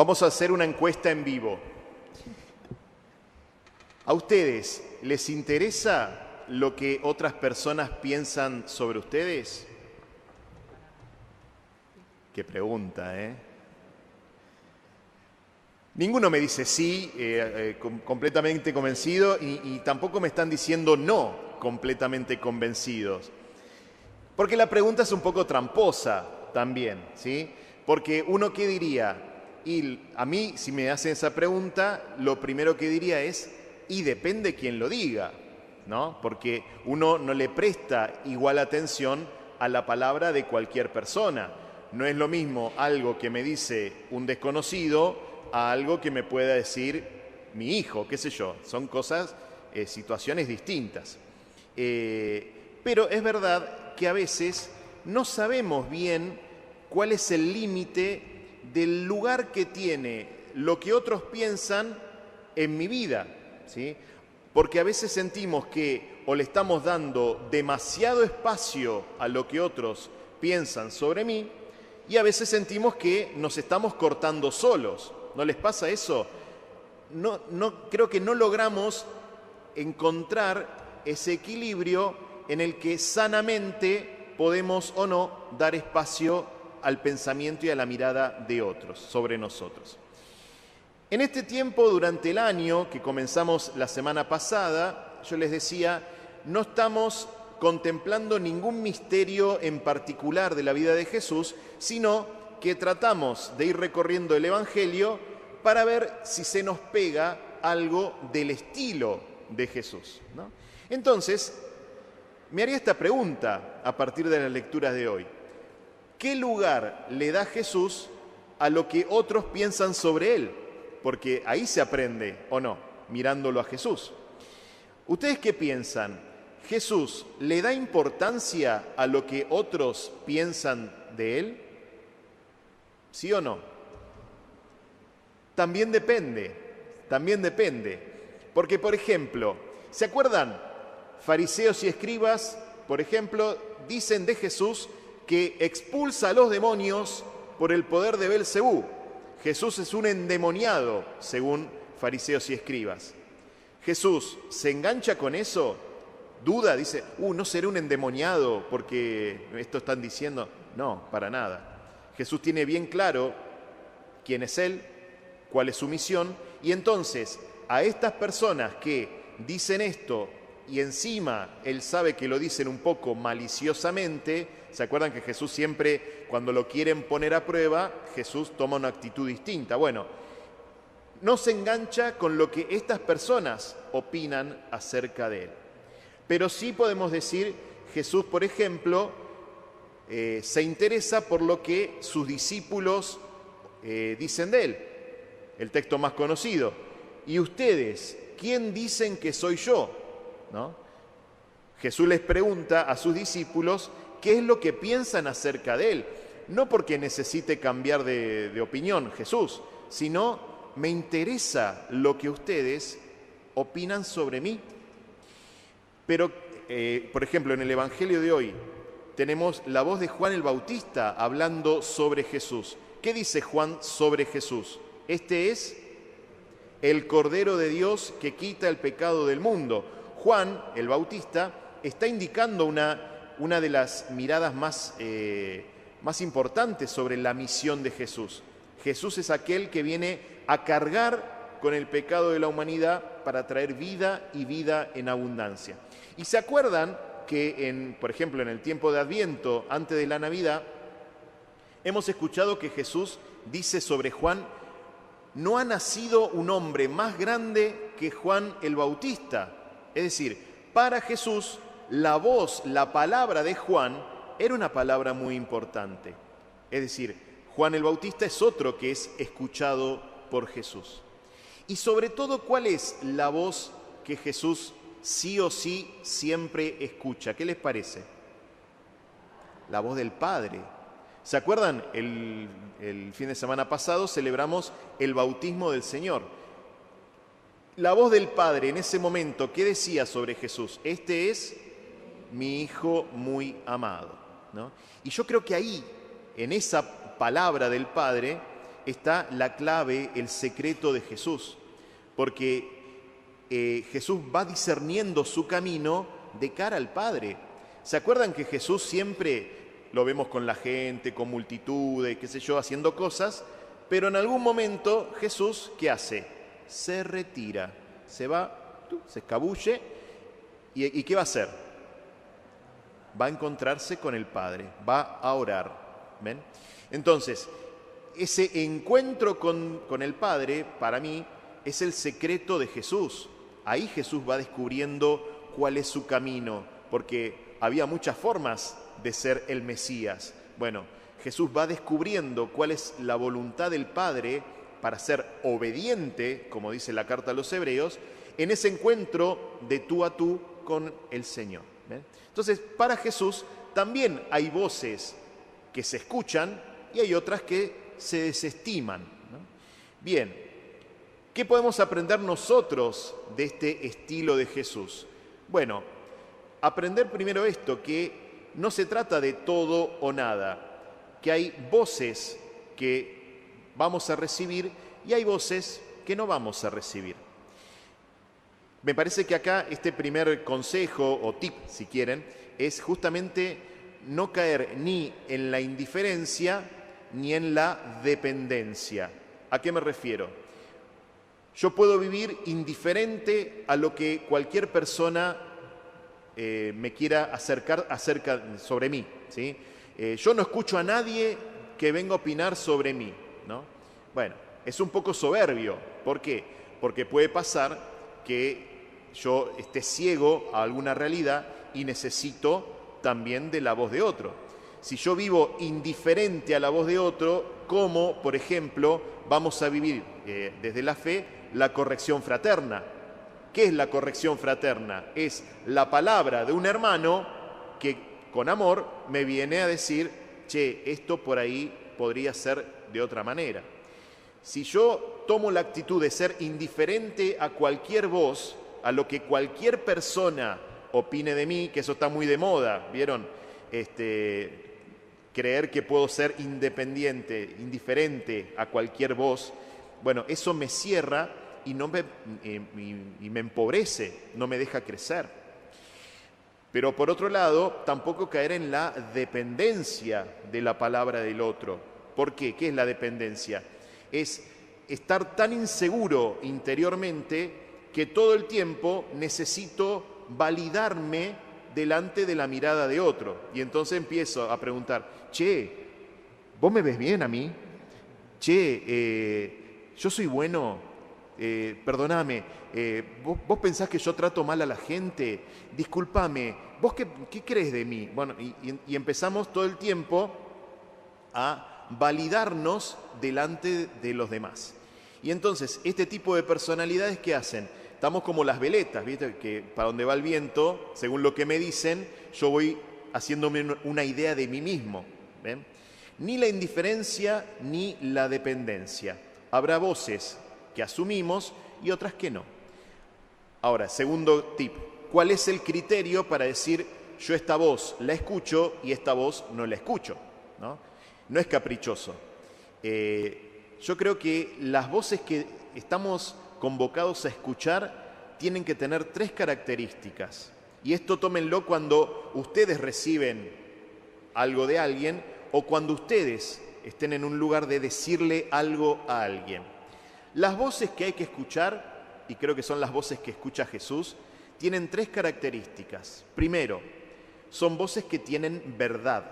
Vamos a hacer una encuesta en vivo. ¿A ustedes les interesa lo que otras personas piensan sobre ustedes? Qué pregunta, ¿eh? Ninguno me dice sí, completamente convencido, y tampoco me están diciendo no, completamente convencidos. Porque la pregunta es un poco tramposa también, ¿sí? Porque uno, ¿qué diría? Y a mí, si me hacen esa pregunta, lo primero que diría es, y depende quién lo diga, ¿no? Porque uno no le presta igual atención a la palabra de cualquier persona. No es lo mismo algo que me dice un desconocido a algo que me pueda decir mi hijo, qué sé yo. Son cosas, situaciones distintas. Pero es verdad que a veces no sabemos bien cuál es el límite del lugar que tiene lo que otros piensan en mi vida, ¿sí? Porque a veces sentimos que o le estamos dando demasiado espacio a lo que otros piensan sobre mí, y a veces sentimos que nos estamos cortando solos. ¿No les pasa eso? Creo que no logramos encontrar ese equilibrio en el que sanamente podemos o no dar espacio al pensamiento y a la mirada de otros sobre nosotros. En este tiempo, durante el año que comenzamos la semana pasada, yo les decía, no estamos contemplando ningún misterio en particular de la vida de Jesús, sino que tratamos de ir recorriendo el Evangelio para ver si se nos pega algo del estilo de Jesús, ¿no? Entonces, me haría esta pregunta a partir de las lecturas de hoy. ¿Qué lugar le da Jesús a lo que otros piensan sobre él? Porque ahí se aprende, ¿o no?, mirándolo a Jesús. ¿Ustedes qué piensan? ¿Jesús le da importancia a lo que otros piensan de él? ¿Sí o no? También depende. Porque, por ejemplo, ¿se acuerdan? Fariseos y escribas, por ejemplo, dicen de Jesús que expulsa a los demonios por el poder de Belcebú. Jesús es un endemoniado, según fariseos y escribas. Jesús se engancha con eso, duda, dice, no seré un endemoniado porque esto están diciendo. No, para nada. Jesús tiene bien claro quién es Él, cuál es su misión, y entonces a estas personas que dicen esto y encima Él sabe que lo dicen un poco maliciosamente. ¿Se acuerdan que Jesús siempre, cuando lo quieren poner a prueba, Jesús toma una actitud distinta? Bueno, no se engancha con lo que estas personas opinan acerca de Él. Pero sí podemos decir, Jesús, por ejemplo, se interesa por lo que sus discípulos dicen de Él. El texto más conocido. ¿Y ustedes, quién dicen que soy yo? ¿No? Jesús les pregunta a sus discípulos qué es lo que piensan acerca de Él. No porque necesite cambiar de opinión Jesús, sino me interesa lo que ustedes opinan sobre mí. Pero, por ejemplo, en el Evangelio de hoy tenemos la voz de Juan el Bautista hablando sobre Jesús. ¿Qué dice Juan sobre Jesús? Este es el Cordero de Dios que quita el pecado del mundo. Juan el Bautista está indicando una de las miradas más importantes sobre la misión de Jesús. Jesús es aquel que viene a cargar con el pecado de la humanidad para traer vida y vida en abundancia. Y se acuerdan que, por ejemplo, en el tiempo de Adviento, antes de la Navidad, hemos escuchado que Jesús dice sobre Juan: no ha nacido un hombre más grande que Juan el Bautista. Es decir, para Jesús, la voz, la palabra de Juan era una palabra muy importante. Es decir, Juan el Bautista es otro que es escuchado por Jesús. Y sobre todo, ¿cuál es la voz que Jesús sí o sí siempre escucha? ¿Qué les parece? La voz del Padre. ¿Se acuerdan? El fin de semana pasado celebramos el bautismo del Señor. La voz del Padre en ese momento, ¿qué decía sobre Jesús? Este es mi Hijo muy amado, ¿no? Y yo creo que ahí, en esa palabra del Padre, está la clave, el secreto de Jesús, porque Jesús va discerniendo su camino de cara al Padre. ¿Se acuerdan que Jesús siempre lo vemos con la gente, con multitudes, qué sé yo, haciendo cosas, pero en algún momento Jesús, ¿qué hace? Se retira, se va, se escabulle, ¿y qué va a hacer? Va a encontrarse con el Padre, va a orar. ¿Ven? Entonces, ese encuentro con el Padre, para mí, es el secreto de Jesús. Ahí Jesús va descubriendo cuál es su camino, porque había muchas formas de ser el Mesías. Bueno, Jesús va descubriendo cuál es la voluntad del Padre para ser obediente, como dice la carta a los Hebreos, en ese encuentro de tú a tú con el Señor. ¿Ven? Entonces, para Jesús también hay voces que se escuchan y hay otras que se desestiman, ¿no? Bien, ¿qué podemos aprender nosotros de este estilo de Jesús? Bueno, aprender primero esto, que no se trata de todo o nada, que hay voces que vamos a recibir y hay voces que no vamos a recibir. Me parece que acá este primer consejo o tip, si quieren, es justamente no caer ni en la indiferencia ni en la dependencia. ¿A qué me refiero? Yo puedo vivir indiferente a lo que cualquier persona me quiera acercar acerca sobre mí, ¿sí? Yo no escucho a nadie que venga a opinar sobre mí, ¿no? Bueno, es un poco soberbio. ¿Por qué? Porque puede pasar que yo esté ciego a alguna realidad y necesito también de la voz de otro. Si yo vivo indiferente a la voz de otro, ¿cómo, por ejemplo, vamos a vivir desde la fe la corrección fraterna? ¿Qué es la corrección fraterna? Es la palabra de un hermano que con amor me viene a decir, che, esto por ahí podría ser de otra manera. Si yo tomo la actitud de ser indiferente a cualquier voz, a lo que cualquier persona opine de mí, que eso está muy de moda, ¿vieron? Creer que puedo ser independiente, indiferente a cualquier voz, bueno, eso me cierra y me empobrece, no me deja crecer. Pero por otro lado, tampoco caer en la dependencia de la palabra del otro. ¿Por qué? ¿Qué es la dependencia? Es estar tan inseguro interiormente que todo el tiempo necesito validarme delante de la mirada de otro. Y entonces empiezo a preguntar, che, ¿vos me ves bien a mí? Che, yo soy bueno, perdóname, ¿vos pensás que yo trato mal a la gente? Discúlpame, ¿vos qué crees de mí? Bueno, y empezamos todo el tiempo a validarnos delante de los demás. Y entonces, este tipo de personalidades, ¿qué hacen? Estamos como las veletas, ¿viste? Que para donde va el viento, según lo que me dicen, yo voy haciéndome una idea de mí mismo. ¿Ven? Ni la indiferencia ni la dependencia. Habrá voces que asumimos y otras que no. Ahora, segundo tip. ¿Cuál es el criterio para decir yo esta voz la escucho y esta voz no la escucho? No es caprichoso. Yo creo que las voces que estamos convocados a escuchar tienen que tener 3 características. Y esto tómenlo cuando ustedes reciben algo de alguien o cuando ustedes estén en un lugar de decirle algo a alguien. Las voces que hay que escuchar, y creo que son las voces que escucha Jesús, tienen 3 características. Primero, son voces que tienen verdad,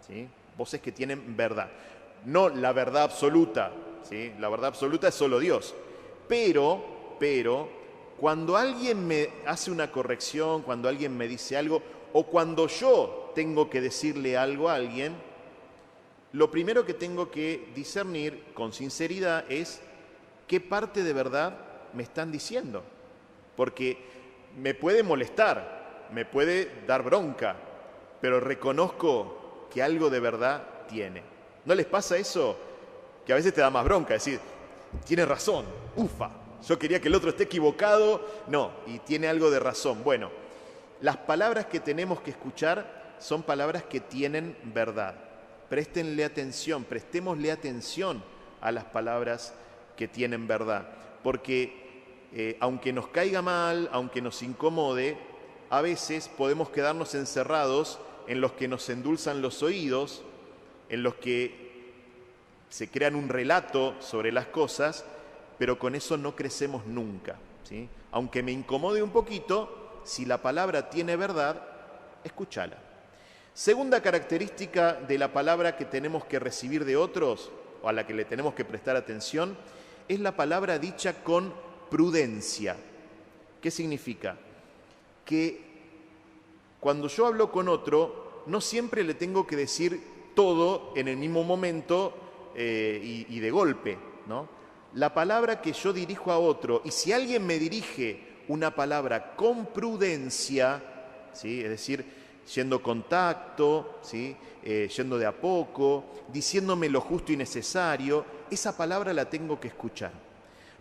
¿sí? Voces que tienen verdad. No la verdad absoluta, ¿sí? La verdad absoluta es solo Dios. Pero, cuando alguien me hace una corrección, cuando alguien me dice algo, o cuando yo tengo que decirle algo a alguien, lo primero que tengo que discernir con sinceridad es qué parte de verdad me están diciendo. Porque me puede molestar, me puede dar bronca, pero reconozco que algo de verdad tiene. ¿No les pasa eso? Que a veces te da más bronca, decir, tiene razón, ufa, yo quería que el otro esté equivocado, no, y tiene algo de razón. Bueno, las palabras que tenemos que escuchar son palabras que tienen verdad. Préstenle atención, prestémosle atención a las palabras que tienen verdad. Porque aunque nos caiga mal, aunque nos incomode, a veces podemos quedarnos encerrados en los que nos endulzan los oídos, en los que se crean un relato sobre las cosas, pero con eso no crecemos nunca, ¿sí? Aunque me incomode un poquito, si la palabra tiene verdad, escúchala. Segunda característica de la palabra que tenemos que recibir de otros, o a la que le tenemos que prestar atención, es la palabra dicha con prudencia. ¿Qué significa? Que cuando yo hablo con otro, no siempre le tengo que decir todo en el mismo momento y de golpe, ¿no? La palabra que yo dirijo a otro, y si alguien me dirige una palabra con prudencia, ¿sí? Es decir, yendo con tacto, ¿sí? Yendo de a poco, diciéndome lo justo y necesario, esa palabra la tengo que escuchar.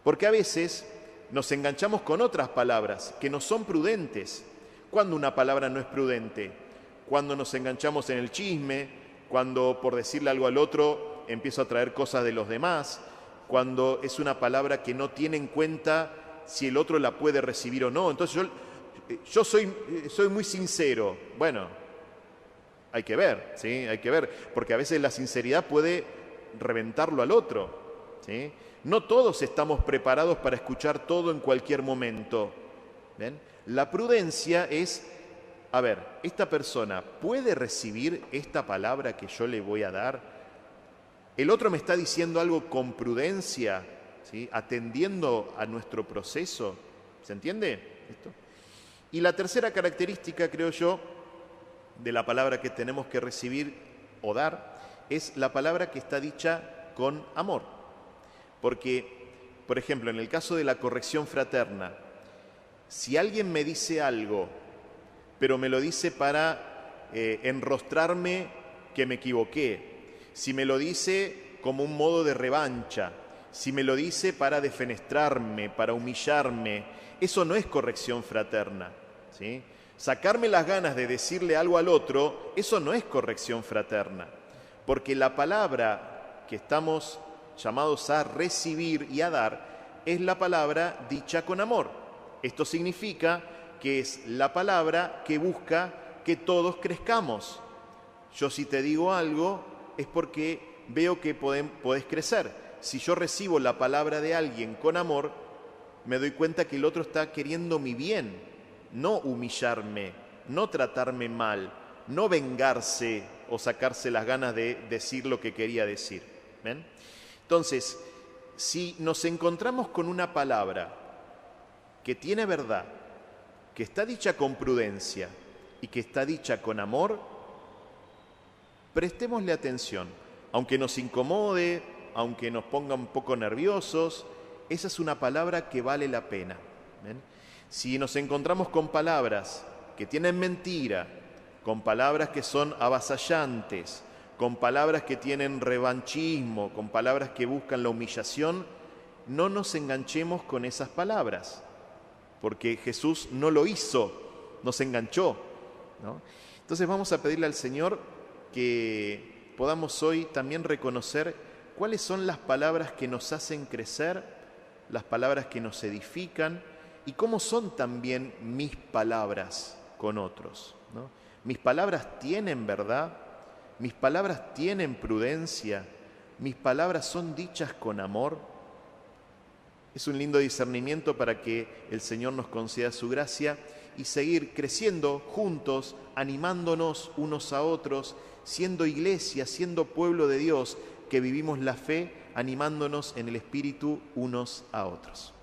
Porque a veces nos enganchamos con otras palabras que no son prudentes. ¿Cuándo una palabra no es prudente? Cuando nos enganchamos en el chisme, cuando por decirle algo al otro empiezo a traer cosas de los demás, cuando es una palabra que no tiene en cuenta si el otro la puede recibir o no. Entonces yo soy muy sincero. Bueno, hay que ver, ¿sí? Hay que ver, porque a veces la sinceridad puede reventarlo al otro, ¿sí? No todos estamos preparados para escuchar todo en cualquier momento. ¿Ven? La prudencia es, a ver, ¿esta persona puede recibir esta palabra que yo le voy a dar? ¿El otro me está diciendo algo con prudencia, ¿sí? Atendiendo a nuestro proceso? ¿Se entiende esto? Y la tercera característica, creo yo, de la palabra que tenemos que recibir o dar, es la palabra que está dicha con amor. Porque, por ejemplo, en el caso de la corrección fraterna, si alguien me dice algo, pero me lo dice para enrostrarme que me equivoqué, si me lo dice como un modo de revancha, si me lo dice para defenestrarme, para humillarme, eso no es corrección fraterna, ¿sí? Sacarme las ganas de decirle algo al otro, eso no es corrección fraterna, porque la palabra que estamos llamados a recibir y a dar es la palabra dicha con amor. Esto significa que es la palabra que busca que todos crezcamos. Yo si te digo algo es porque veo que podés crecer. Si yo recibo la palabra de alguien con amor, me doy cuenta que el otro está queriendo mi bien, no humillarme, no tratarme mal, no vengarse o sacarse las ganas de decir lo que quería decir. ¿Ven? Entonces, si nos encontramos con una palabra que tiene verdad, que está dicha con prudencia y que está dicha con amor, prestémosle atención. Aunque nos incomode, aunque nos ponga un poco nerviosos, esa es una palabra que vale la pena. ¿Ven? Si nos encontramos con palabras que tienen mentira, con palabras que son avasallantes, con palabras que tienen revanchismo, con palabras que buscan la humillación, no nos enganchemos con esas palabras, porque Jesús no lo hizo, nos enganchó, ¿no? Entonces vamos a pedirle al Señor que podamos hoy también reconocer cuáles son las palabras que nos hacen crecer, las palabras que nos edifican y cómo son también mis palabras con otros, ¿no? Mis palabras tienen verdad, mis palabras tienen prudencia, mis palabras son dichas con amor. Es un lindo discernimiento para que el Señor nos conceda su gracia y seguir creciendo juntos, animándonos unos a otros, siendo iglesia, siendo pueblo de Dios, que vivimos la fe, animándonos en el Espíritu unos a otros.